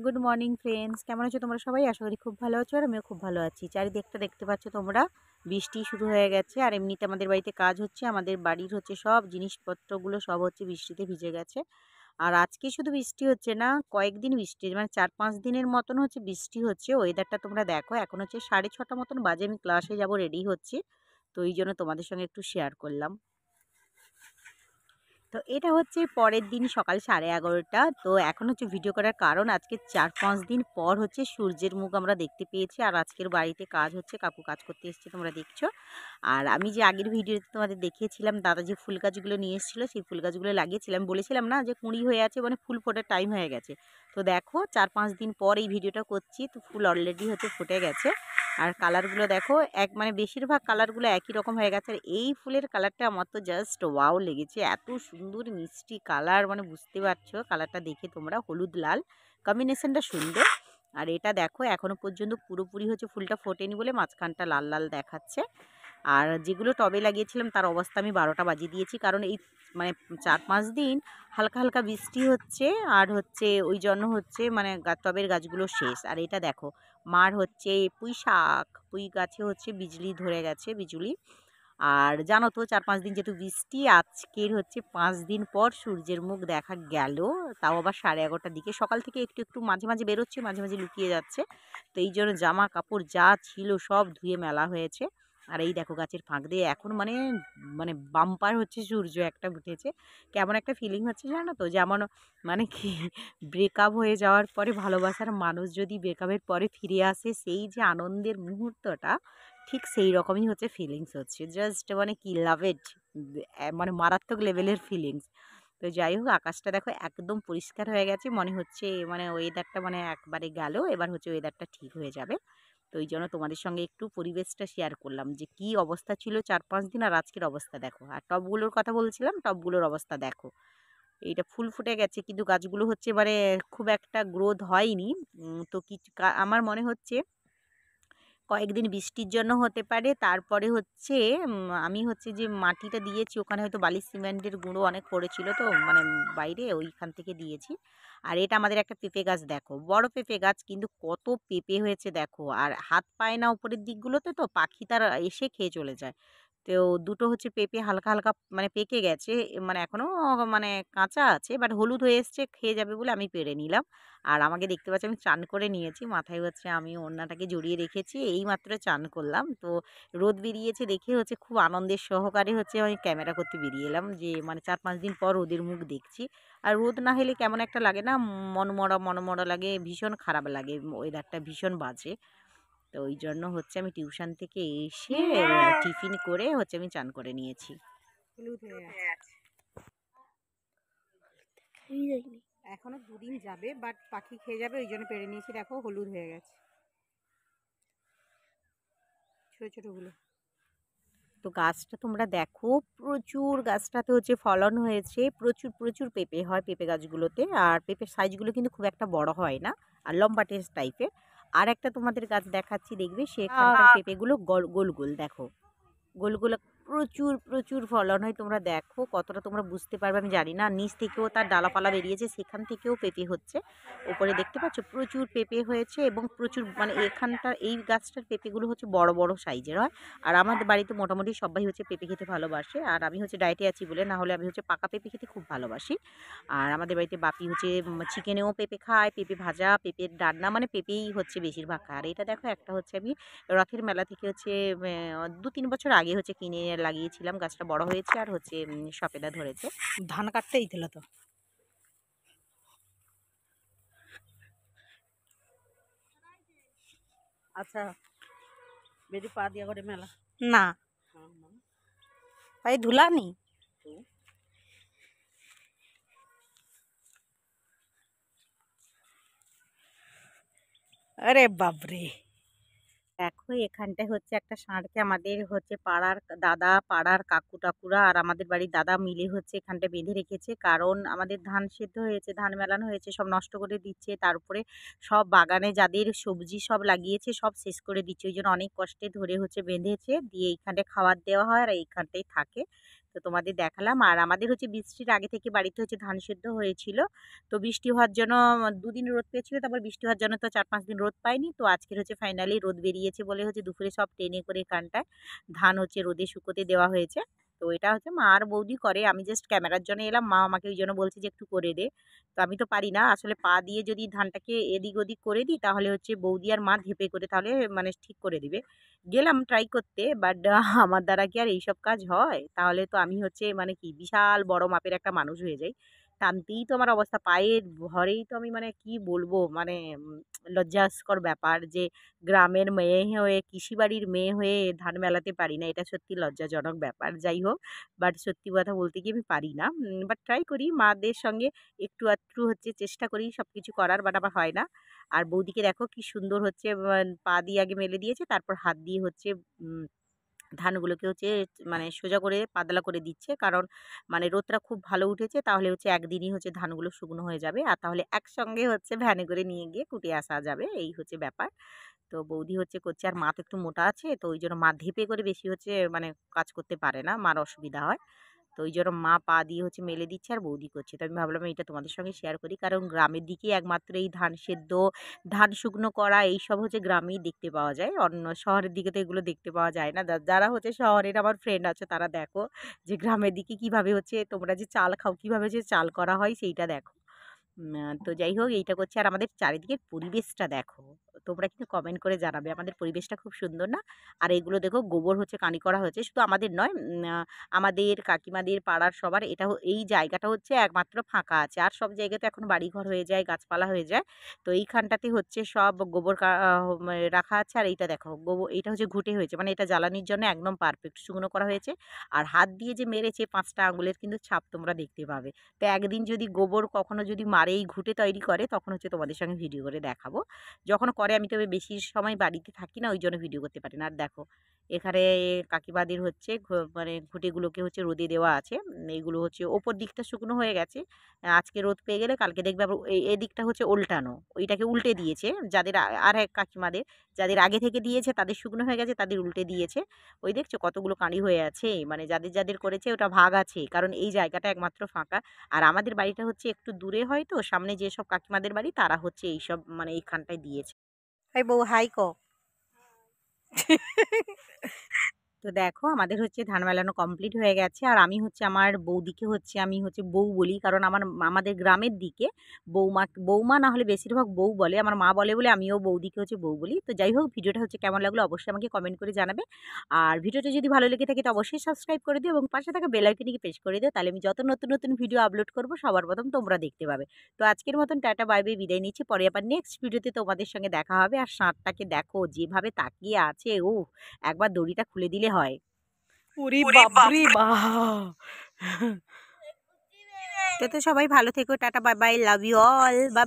Good morning friends, কেমন আছো তোমরা সবাই? আশা করি খুব ভালো আছো আর আমিও খুব ভালো আছি। চারিদিকটা দেখতে পাচ্ছ তোমরা, বৃষ্টি শুরু হয়ে গেছে। আর এমনিতে আমাদের বাড়িতে কাজ হচ্ছে, আমাদের বাড়ির হচ্ছে সব জিনিসপত্রগুলো সব হচ্ছে বৃষ্টিতে ভিজে গেছে। আর আজকে শুধু বৃষ্টি হচ্ছে না, কয়েকদিন বৃষ্টি মানে 4-5 দিনের মতন হচ্ছে বৃষ্টি হচ্ছে। ওয়েদারটা তোমরা দেখো, এখন হচ্ছে 6:30 মতন বাজে, আমি ক্লাসে যাব রেডি হচ্ছি। তো এই জন্য তোমাদের সঙ্গে একটু শেয়ার করলাম। তো এটা হচ্ছে পরের দিন সকাল 11:30। তো এখন হচ্ছে ভিডিও করার কারণ, আজকে 4-5 দিন পর হচ্ছে সূর্যের মুখ আমরা দেখতে পেয়েছি। আর আজকের বাড়িতে কাজ হচ্ছে, কাকু কাজ করতে এসেছে, তোমরা দেখছো। আর আমি যে আগের ভিডিওতে তোমাদের দেখিয়েছিলাম, দাদা যে ফুল গাছগুলো নিয়ে এসেছিলো, সেই ফুল গাছগুলো লাগিয়েছিলাম, বলেছিলাম না যে কুঁড়ি হয়ে আছে, মানে ফুল ফোটার টাইম হয়ে গেছে। তো দেখো 4-5 দিন পর এই ভিডিওটা করছি, তো ফুল অলরেডি হচ্ছে ফুটে গেছে। আর কালারগুলো দেখো, মানে বেশিরভাগ কালারগুলো একই রকম হয়ে গেছে। আর এই ফুলের কালারটা আমার তো জাস্ট ওয়াও লেগেছে, এত সুন্দর মিষ্টি কালার, মানে বুঝতে পারছো কালারটা দেখে তোমরা, হলুদ লাল কম্বিনেশনটা সুন্দর। আর এটা দেখো এখনো পর্যন্ত পুরোপুরি হচ্ছে ফুলটা ফোটেনি বলে মাঝখানটা লাল লাল দেখাচ্ছে। আর যেগুলো টবে লাগিয়েছিলাম তার অবস্থা আমি 12টা বাজিয়ে দিয়েছি, কারণ এই মানে 4-5 দিন হালকা হালকা বৃষ্টি হচ্ছে। আর হচ্ছে ওই জন্য হচ্ছে মানে টবের গাছগুলো শেষ। আর এটা দেখো, মার হচ্ছে পুঁই শাক, পুঁই গাছে হচ্ছে বিজলি ধরে গেছে, বিজুলি। আর জানো তো 4-5 দিন যেহেতু বৃষ্টি, আজকের হচ্ছে 5 দিন পর সূর্যের মুখ দেখা গেল। তাও আবার 11:30টার দিকে। সকাল থেকে একটু একটু মাঝে মাঝে বেরোচ্ছে, মাঝে মাঝে লুকিয়ে যাচ্ছে। তো এই জন্য জামা কাপড় যা ছিল সব ধুয়ে মেলা হয়েছে। আর এই দেখো গাছের ফাঁক দিয়ে এখন মানে মানে বাম্পার হচ্ছে সূর্য একটা উঠেছে। কেমন একটা ফিলিং হচ্ছে জানো তো, যেমন মানে কি, ব্রেকআপ হয়ে যাওয়ার পরে ভালোবাসার মানুষ যদি ব্রেকআপের পরে ফিরে আসে, সেই যে আনন্দের মুহূর্তটা, ঠিক সেই রকমই হচ্ছে ফিলিংস হচ্ছে। জাস্ট মানে কি লাভ ইট, মানে মারাত্মক লেভেলের ফিলিংস। তো যাই হোক, আকাশটা দেখো একদম পরিষ্কার হয়ে গেছে, মনে হচ্ছে মানে ওয়েদারটা মানে একবারে গেল, এবার হচ্ছে ওয়েদারটা ঠিক হয়ে যাবে। তো এই জন্য তোমাদের সঙ্গে একটু পরিবেশটা শেয়ার করলাম, যে কি অবস্থা ছিল 4-5 দিন আর আজকের অবস্থা দেখো। আর টবগুলোর কথা বলছিলাম, টবগুলোর অবস্থা দেখো। এইটা ফুল ফুটে গেছে কিন্তু গাছগুলো হচ্ছে মানে খুব একটা গ্রোথ হয়নি। তো কিছু আমার মনে হচ্ছে কয়েকদিন বৃষ্টির জন্য হতে পারে। তারপরে হচ্ছে আমি হচ্ছে যে মাটিটা দিয়েছি, ওখানে হয়তো বালি সিমেন্টের গুঁড়ো অনেক পড়েছিল, তো মানে বাইরে ওইখান থেকে দিয়েছি। আর এটা আমাদের একটা পেঁপে গাছ দেখো, বড় পেঁপে গাছ, কিন্তু কত পেঁপে হয়েছে দেখো। আর হাত পায় না উপরের দিকগুলোতে, তো পাখি তার এসে খেয়ে চলে যায়। তো দুটো হচ্ছে পেঁপে হালকা হালকা মানে পেকে গেছে, মানে এখনো মানে কাঁচা আছে, বাট হলুদ হয়ে এসছে, খেয়ে যাবে বলে আমি পেড়ে নিলাম। আর আমাকে দেখতে পাচ্ছি আমি চান করে নিয়েছি, মাথায় হচ্ছে আমি ওড়নাটাকে জড়িয়ে রেখেছি, এইমাত্র চান করলাম। তো রোদ বেরিয়েছে দেখে হচ্ছে খুব আনন্দের সহকারে হচ্ছে আমি ক্যামেরা করতে বেরিয়ে এলাম, যে মানে 4-5 দিন পর রোদের মুখ দেখছি। আর রোদ না হলে কেমন একটা লাগে না, মনমরা মনমরা লাগে, ভীষণ খারাপ লাগে, ওয়েদারটা ভীষণ বাজে। তো ওই জন্য হচ্ছে আমি টিউশন থেকে এসে টিফিন করে হচ্ছে আমি চান করে নিয়েছি। হলুদ হয়ে আছে, এখনো 2 দিন যাবে, বাট পাখি খেয়ে যাবে, ওই জন্য পেরে নিয়েছি। দেখো হলুদ হয়ে গেছে ছোটো ছোটোগুলো। তো গাছটা তোমরা দেখো, প্রচুর গাছটাতে হচ্ছে ফলন হয়েছে, প্রচুর প্রচুর পেঁপে হয় পেঁপে গাছগুলোতে। আর পেঁপের সাইজগুলো কিন্তু খুব একটা বড় হয় না, আর লম্বাটে টাইপের। আর একটা তোমাদের গাছ দেখাচ্ছি, দেখবে সেখানকার পেঁপেগুলো গোল গোল গোল দেখো, গোল গোল, প্রচুর প্রচুর ফলন হয়। তোমরা দেখো কতটা তোমরা বুঝতে পারবে আমি জানি না, নিচ থেকেও তার ডালাপালা বেরিয়েছে, সেখান থেকেও পেঁপে হচ্ছে। ওপরে দেখতে পাচ্ছ প্রচুর পেঁপে হয়েছে, এবং প্রচুর মানে এখানটার এই গাছটার পেঁপেগুলো হচ্ছে বড় বড় সাইজের হয়। আর আমাদের বাড়িতে মোটামুটি সবাই হচ্ছে পেঁপে খেতে ভালোবাসে, আর আমি হচ্ছে ডায়েটে আছি বলে, না হলে আমি হচ্ছে পাকা পেঁপে খেতে খুব ভালোবাসি। আর আমাদের বাড়িতে বাপি হচ্ছে চিকেনেও পেঁপে খায়, পেঁপে ভাজা, পেঁপের ডান্না, মানে পেঁপেই হচ্ছে বেশিরভাগ খায়। আর এটা দেখো, একটা হচ্ছে আমি রথের মেলা থেকে হচ্ছে 2-3 বছর আগে হচ্ছে কিনে লাগিয়েছিলাম, গাছটা বড় হয়েছে আর হচ্ছে সপেদা ধরেছে। ধান কাটতেই ছিল তো। আচ্ছা, বেদি পা দিয়া করে মেলা না ভাই ধুলানি। আরে বাপরে, দেখো এখানটায় হচ্ছে একটা ষাঁড়কে আমাদের হচ্ছে পাড়ার দাদা, পাড়ার কাকু টাকুরা আর আমাদের বাড়ির দাদা মিলে হচ্ছে এখানটা বেঁধে রেখেছে, কারণ আমাদের ধান সেদ্ধ হয়েছে, ধান মেলানো হয়েছে, সব নষ্ট করে দিচ্ছে। তারপরে সব বাগানে যাদের সবজি সব লাগিয়েছে সব শেষ করে দিচ্ছে, ওই জন্য অনেক কষ্টে ধরে হচ্ছে বেঁধেছে, দিয়ে এইখানটায় খাবার দেওয়া হয় আর এইখানটায় থাকে। তো তোমাদের দেখালাম। আর আমাদের হচ্ছে বৃষ্টির আগে থেকে বাড়িতে হচ্ছে ধান সেদ্ধ হয়েছিল। তো বৃষ্টি হওয়ার জন্য 2 দিন রোদ পেয়েছিল, তারপর বৃষ্টি হওয়ার জন্য তো 4-5 দিন রোদ পায়নি। তো আজকের হচ্ছে ফাইনালি রোদ বেরিয়েছে বলে হচ্ছে দুপুরে সব টেনে করে এখানটায় ধান হচ্ছে রোদে শুকোতে দেওয়া হয়েছে। তো এটা হচ্ছে মা আর বৌদি করে, আমি জাস্ট ক্যামেরার জন্য এলাম। মা আমাকে ওই জন্য বলছে যে একটু করে দে। তো আমি তো পারি না আসলে, পা দিয়ে যদি ধানটাকে এদিক ওদিক করে দিই তাহলে হচ্ছে বৌদি আর মা ধেপে করে তাহলে মানে ঠিক করে দিবে। গেলাম ট্রাই করতে, বাট আমার দ্বারা কি আর এইসব কাজ হয়? তাহলে তো আমি হচ্ছে মানে কি বিশাল বড় মাপের একটা মানুষ হয়ে যাই। টানতেই তো আমার অবস্থা, পায়ের ভরেই তো আমি মানে কি বলবো মানে লজ্জাস্কর ব্যাপার যে গ্রামের মেয়ে হয়ে, কৃষি বাড়ির মেয়ে হয়ে ধান মেলাতে পারি না, এটা সত্যি লজ্জাজনক ব্যাপার। যাই হোক, বাট সত্যি কথা বলতে কি আমি পারি না, বাট ট্রাই করি মাদের সঙ্গে একটু আধটু হচ্ছে চেষ্টা করি সব কিছু করার, বাট আমার হয় না। আর বৌদিকে দেখো কি সুন্দর হচ্ছে পা দিয়ে আগে মেলে দিয়েছে, তারপর হাত দিয়ে হচ্ছে ধানগুলোকে হচ্ছে মানে সোজা করে পাতলা করে দিচ্ছে, কারণ মানে রোদটা খুব ভালো উঠেছে, তাহলে হচ্ছে একদিনই হচ্ছে ধানগুলো শুকনো হয়ে যাবে, আর তাহলে একসঙ্গে হচ্ছে ভ্যানে করে নিয়ে গিয়ে কুটিয়ে আসা যাবে, এই হচ্ছে ব্যাপার। তো বৌদি হচ্ছে করছে, আর মা তো একটু মোটা আছে, তো ওই জন্য মা ধেপে করে বেশি হচ্ছে মানে কাজ করতে পারে না, মার অসুবিধা হয়। তো ওই জন্য মা পা দিয়ে হচ্ছে মেলে দিচ্ছে আর বৌদি করছে। তো আমি ভাবলাম এটা তোমাদের সঙ্গে শেয়ার করি, কারণ গ্রামের দিকেই একমাত্র এই ধান সেদ্ধ, ধান শুকনো করা এইসব হচ্ছে গ্রামেই দেখতে পাওয়া যায়, অন্য শহরের দিকে তো এগুলো দেখতে পাওয়া যায় না। যারা হচ্ছে শহরের আমার ফ্রেন্ড আছে তারা দেখো যে গ্রামের দিকে কিভাবে হচ্ছে তোমরা যে চাল খাও, কিভাবে যে চাল করা হয় সেইটা দেখো। তো যাই হোক, এইটা করছে। আর আমাদের চারিদিকের পরিবেশটা দেখো, তোমরা কিন্তু কমেন্ট করে জানাবে আমাদের পরিবেশটা খুব সুন্দর না? আর এগুলো দেখো গোবর হচ্ছে কানি করা হয়েছে, শুধু আমাদের নয়, আমাদের কাকিমাদের পাড়ার সবার। এটা এই জায়গাটা হচ্ছে একমাত্র ফাঁকা আছে, আর সব জায়গাতে এখন বাড়িঘর হয়ে যায়, গাছপালা হয়ে যায়। তো এইখানটাতে হচ্ছে সব গোবর রাখা আছে। আর এইটা দেখো গোবর, এইটা হচ্ছে ঘুঁটে হয়েছে, মানে এটা জ্বালানির জন্য একদম পারফেক্ট শুকনো করা হয়েছে। আর হাত দিয়ে যে মেরেছে 5টা আঙুলের কিন্তু ছাপ তোমরা দেখতে পাবে। তো একদিন যদি গোবর কখনো যদি মারে এই ঘুঁটে তৈরি করে, তখন হচ্ছে তোমাদের সঙ্গে ভিডিও করে দেখাবো। যখন করে আমি তবে বেশি সময় বাড়িতে থাকি না, ওই জন্য ভিডিও করতে পারি না। আর দেখো এখানে কাকিমাদের হচ্ছে মানে ঘুঁটেগুলোকে হচ্ছে রোদে দেওয়া আছে। এইগুলো হচ্ছে ওপর দিকটা শুকনো হয়ে গেছে, আজকে রোদ পেয়ে গেলে কালকে দেখবে আবার এদিকটা হচ্ছে উল্টানো, ওইটাকে উল্টে দিয়েছে। যাদের আর এক কাকিমাদের যাদের আগে থেকে দিয়েছে তাদের শুকনো হয়ে গেছে, তাদের উল্টে দিয়েছে। ওই দেখছো কতগুলো কাঁড়ি হয়ে আছে, মানে যাদের যাদের করেছে ওটা ভাগ আছে, কারণ এই জায়গাটা একমাত্র ফাঁকা। আর আমাদের বাড়িটা হচ্ছে একটু দূরে হয়, তো সামনে যেসব কাকিমাদের বাড়ি তারা হচ্ছে এইসব মানে এইখানটায় দিয়েছে। হাই বউ, হাই কো। তো দেখো আমাদের হচ্ছে ধান মেলানো কমপ্লিট হয়ে গেছে। আর আমি হচ্ছে আমার বৌদিকে হচ্ছে আমি হচ্ছে বউ বলি, কারণ আমাদের গ্রামের দিকে বৌমা না হলে বেশিরভাগ বউ বলে, আমার মা বলে বলে আমিও বৌদিকে হচ্ছে বউ বলি। তো যাই হোক, ভিডিওটা হচ্ছে কেমন লাগলো অবশ্যই আমাকে কমেন্ট করে জানাবে। আর ভিডিওটা যদি ভালো লেগে থাকে তো অবশ্যই সাবস্ক্রাইব করে দিও এবং পাশে থাকা বেল আইকনটিকে প্রেস করে দিও, তাহলে আমি যত নতুন নতুন ভিডিও আপলোড করবো সবার প্রথম তোমরা দেখতে পাবে। তো আজকের মতন টাটা বাই বাই, বিদায় নিচ্ছি। পরে আবার নেক্সট ভিডিওতে তোমাদের সঙ্গে দেখা হবে। আর ষাঁড়টাকে দেখো যেভাবে তাকিয়ে আছে, ও একবার দড়িটা খুলে দিলে হয়। ওরে বাপরে বাপ! তো সবাই ভালো থেকো, tata bye bye, love you all, by.